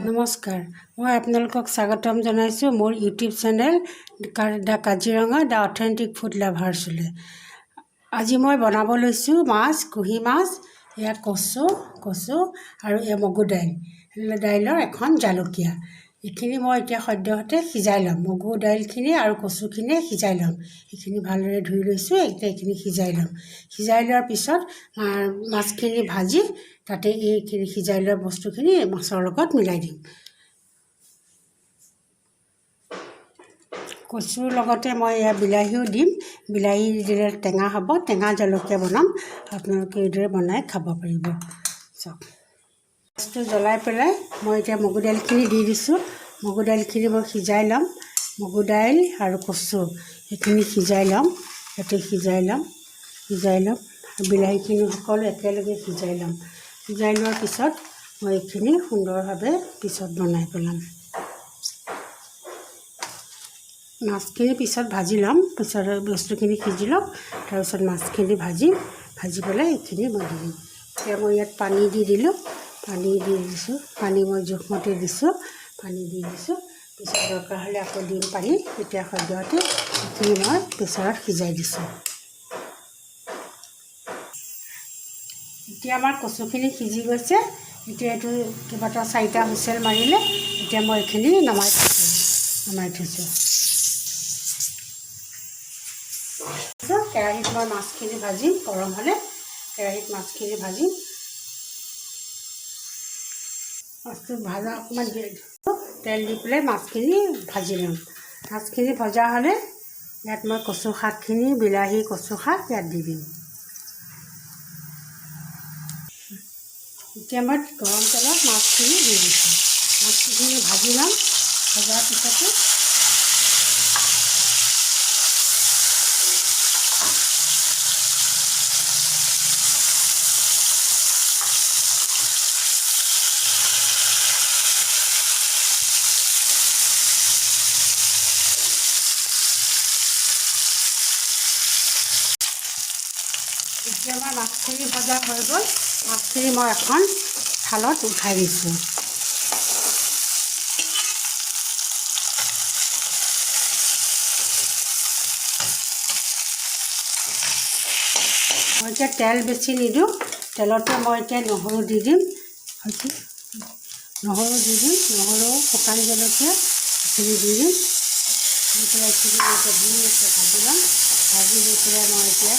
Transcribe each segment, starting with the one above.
নমস্কাৰ, মই আপোনালোকক স্বাগতম জনাইছোঁ মোৰ YouTube channel the Kaziranga the authentic food লাভাৰ্ছলৈ। আজি মই বনাব লৈছোঁ মাছ, কুঁহি মাছ, ইয়াত কচু আৰু মগু দাইলৰ এখন জালুকীয়া। এইখিনি মই এতিয়া সদ্যহতে সিজাই ল'ম। মগু দাইলখিনি আৰু কচুখিনি সিজাই ল'ম। এইখিনি ভালদৰে ধুই লৈছোঁ। এতিয়া এইখিনি সিজাই ল'ম। সিজাই লোৱাৰ পিছত মাছখিনি ভাজি তাতে এইখিনি সিজাই লোৱা বস্তুখিনি মাছৰ লগত মিলাই দিম। কচুৰ লগতে মই এয়া বিলাহীও দিম। বিলাহী দিলে টেঙা হ'ব। টেঙা জলকীয়া বনাম। আপোনালোকে এইদৰে বনাই খাব পাৰিব। চাওক, মাছটো জ্বলাই পেলাই মই এতিয়া মগু দাইলখিনি দি দিছোঁ। মগু দাইলখিনি মই সিজাই ল'ম। মগু দাইল আৰু কচু এইখিনি সিজাই ল'ম। সিজাই ল'ম। বিলাহীখিনি সকলো একেলগে সিজাই ল'ম। সিজাই লোৱাৰ পিছত মই এইখিনি সুন্দৰভাৱে পিছত বনাই পেলাম। মাছখিনি পিছত ভাজি ল'ম। পিছত বস্তুখিনি সিজি লওক। তাৰপিছত মাছখিনি ভাজি পেলাই এইখিনি মই দি দিম। এতিয়া মই ইয়াত পানী দি দিলোঁ। পানী মই জোখমতে দিছোঁ। পিছত দৰকাৰ হ'লে আকৌ দিম পানী। এতিয়া সদ্যহতে এইখিনি মই প্ৰেছাৰত সিজাই দিছোঁ। এতিয়া আমাৰ কচুখিনি সিজি গৈছে। এতিয়া এইটো কেইবাটাও 4টা হুইচেল মাৰিলে। এতিয়া মই এইখিনি নমাই থৈছোঁ। কেৰাহীত মই মাছখিনি ভাজিম। গৰম হ'লে কেৰাহীত মাছখিনি ভাজিম। মাছটো ভাজা অকণমান তেল দি পেলাই মাছখিনি ভাজি ল'ম। মাছখিনি ভজা হ'লে ইয়াত মই কচু শাকখিনি, বিলাহী কচু শাক ইয়াত দি দিম। এতিয়া মই গৰম তেলত মাছখিনি দি দিছোঁ। মাছখিনি ভাজি ল'ম। ভজাৰ পিছতে এতিয়া আমাৰ মাছখিনি ভজা হৈ গ'ল। মাছখিনি মই এখন থালত উঠাই দিছোঁ। মই এতিয়া তেল বেছি নিদিওঁ। তেলতে মই এতিয়া নহৰু দি দিম। নহৰু, শুকান জলকীয়া এইখিনি দি দিম। দি পেলাই এইখিনি মই এতিয়া ধুনীয়াকৈ ভাজি ল'ম। ভাজি লৈ পেলাই মই এতিয়া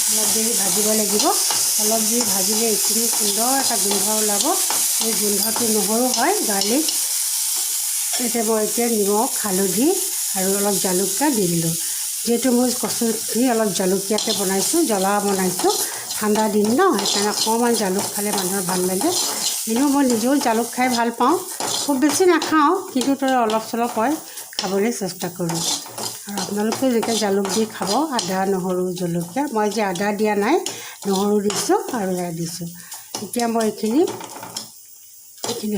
অলপ দেৰি ভাজিব লাগিব। অলপ দেৰি ভাজিলে এইখিনি সুন্দৰ এটা গোন্ধ ওলাব। এই গোন্ধটো নহৰু হয়, গাৰ্লিক। এতিয়া মই এতিয়া নিমখ, হালধি আৰু অলপ জালুকীয়া দি দিলোঁ। যিহেতু মই কচুখিনি অলপ জালুকীয়াকৈ বনাইছোঁ, জ্বলা বনাইছোঁ। ঠাণ্ডা দিন ন, সেইকাৰণে অকণমান জালুক খালে মানুহৰ ভাল লাগে। এনেও মই নিজেও জালুক খাই ভাল পাওঁ। খুব বেছি নাখাওঁ, কিন্তু অলপ চলপ হয় খাবলৈ চেষ্টা কৰোঁ। আৰু আপোনালোকেও যেনেকৈ জালুক দি খাব, আদা, নহৰু, জলকীয়া। মই যে আদা দিয়া নাই, নহৰু দিছোঁ আৰু এয়া দিছোঁ। এতিয়া মই এইখিনি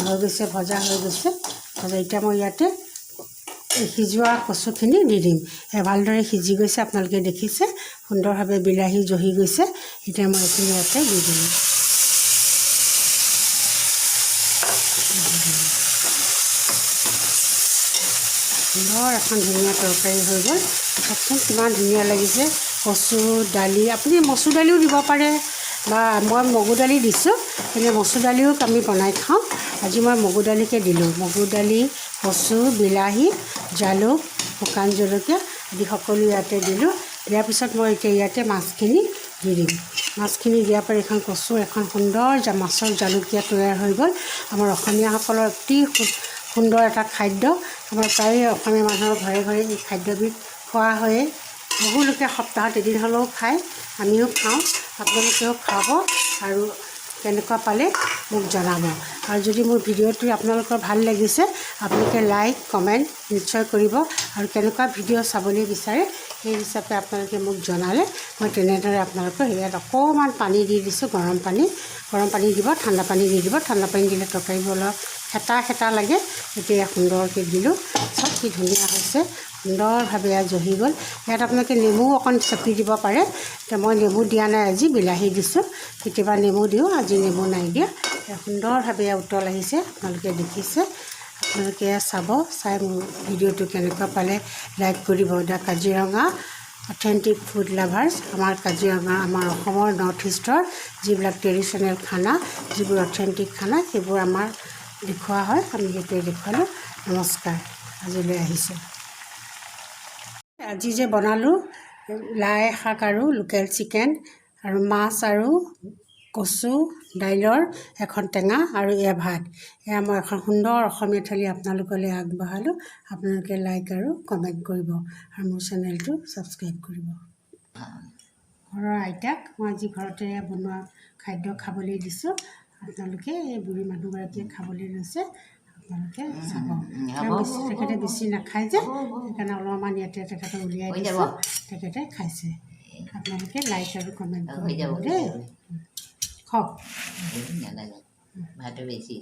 হৈ গৈছে, ভজা হৈ গৈছে। এতিয়া মই ইয়াতে সিজোৱা কচুখিনি দি দিম। ভালদৰে সিজি গৈছে, আপোনালোকে দেখিছে। সুন্দৰভাৱে বিলাহী জহি গৈছে। এতিয়া মই এইখিনি ইয়াতে দি দিলোঁ। সুন্দৰ এখন ধুনীয়া তৰকাৰী হৈ গ'ল। চাওকচোন কিমান ধুনীয়া লাগিছে। কচু দালি, আপুনি মচুৰ দালিও দিব পাৰে, বা মই মগু দালি দিছোঁ। এনে মচুৰ দালিও আমি বনাই খাওঁ। আজি মই মগু দালিকে দিলোঁ। মগু দালি, কচু, বিলাহী, জালুক, শুকান জলকীয়া আদি সকলো ইয়াতে দিলোঁ। দিয়াৰ পিছত মই এতিয়া ইয়াতে মাছখিনি দি দিম। মাছখিনি দিয়াৰ পৰা এখন কচু এখন সুন্দৰ মাছৰ জালুকীয়া তৈয়াৰ হৈ গ'ল। আমাৰ অসমীয়াসকলৰ অতি সুন্দৰ এটা খাদ্য। আমাৰ প্ৰায় অসমীয়া মানুহৰ ঘৰে ঘৰে এই খাদ্যবিধ খোৱা হয়েই। বহুলোকে সপ্তাহত এদিন হ'লেও খায়, আমিও খাওঁ। আপোনালোকেও খাব আৰু কেনেকুৱা পালে মোক জনাব। আৰু যদি মোৰ ভিডিঅ'টো আপোনালোকৰ ভাল লাগিছে, আপোনালোকে লাইক, কমেণ্ট নিশ্চয় কৰিব। আৰু কেনেকুৱা ভিডিঅ' চাবলৈ বিচাৰে সেই হিচাপে আপোনালোকে মোক জনালে মই তেনেদৰে আপোনালোকৰ ইয়াত অকণমান পানী দি দিছোঁ। গৰম পানী দিব, ঠাণ্ডা পানী দি দিব। ঠাণ্ডা পানী দিলে তৰকাৰীবোৰ অলপ হেতা লাগে। এতিয়া সুন্দৰকৈ দিলোঁ। চব কি ধুনীয়া হৈছে। সুন্দৰভাৱে ইয়াত জহি গ'ল। ইয়াত আপোনালোকে নেমু অকণ চেপি দিব পাৰে। এতিয়া মই নেমু দিয়া নাই, আজি বিলাহী দিছোঁ। কেতিয়াবা নেমু দিওঁ, আজি নেমু নাই দিয়া। সুন্দৰভাৱে উতল আহিছে আপোনালোকে দেখিছে আপোনালোকে চাব চাই মোৰ ভিডিঅ'টো কেনেকুৱা পালে লাইক কৰিব the Kaziranga authentic food lovers আমাৰ কাজিৰঙা আমাৰ অসমৰ নৰ্থ ইষ্টৰ যিবিলাক ট্ৰেডিশ্যনেল খানা যিবোৰ অথেণ্টিক খানা সেইবোৰ আমাৰ দেখুওৱা হয় আমি সেইটোৱে দেখুৱালোঁ নমস্কাৰ আজিলৈ আহিছোঁ আজি যে বনালোঁ লাই শাক আৰু লোকেল চিকেন আৰু মাছ আৰু কচু দাইলৰ এখন টেঙা আৰু এয়া ভাত এয়া মই এখন সুন্দৰ অসমীয়া থালি আপোনালোকলৈ আগবঢ়ালোঁ আপোনালোকে লাইক আৰু কমেণ্ট কৰিব আৰু মোৰ চেনেলটো ছাবস্ক্ৰাইব কৰিব ঘৰৰ আইতাক মই আজি ঘৰতে বনোৱা খাদ্য খাবলৈ দিছোঁ আপোনালোকে এই বুঢ়ী মানুহগৰাকীয়ে খাবলৈ লৈছে আপোনালোকে চাব তেখেতে বেছি নাখায় যে সেইকাৰণে অলপমান ইয়াতে তেখেতে উলিয়াই দিছোঁ তেখেতে খাইছে আপোনালোকে লাইক আৰু কমেণ্ট কৰিব দেই খাওক ভাতটো বেছি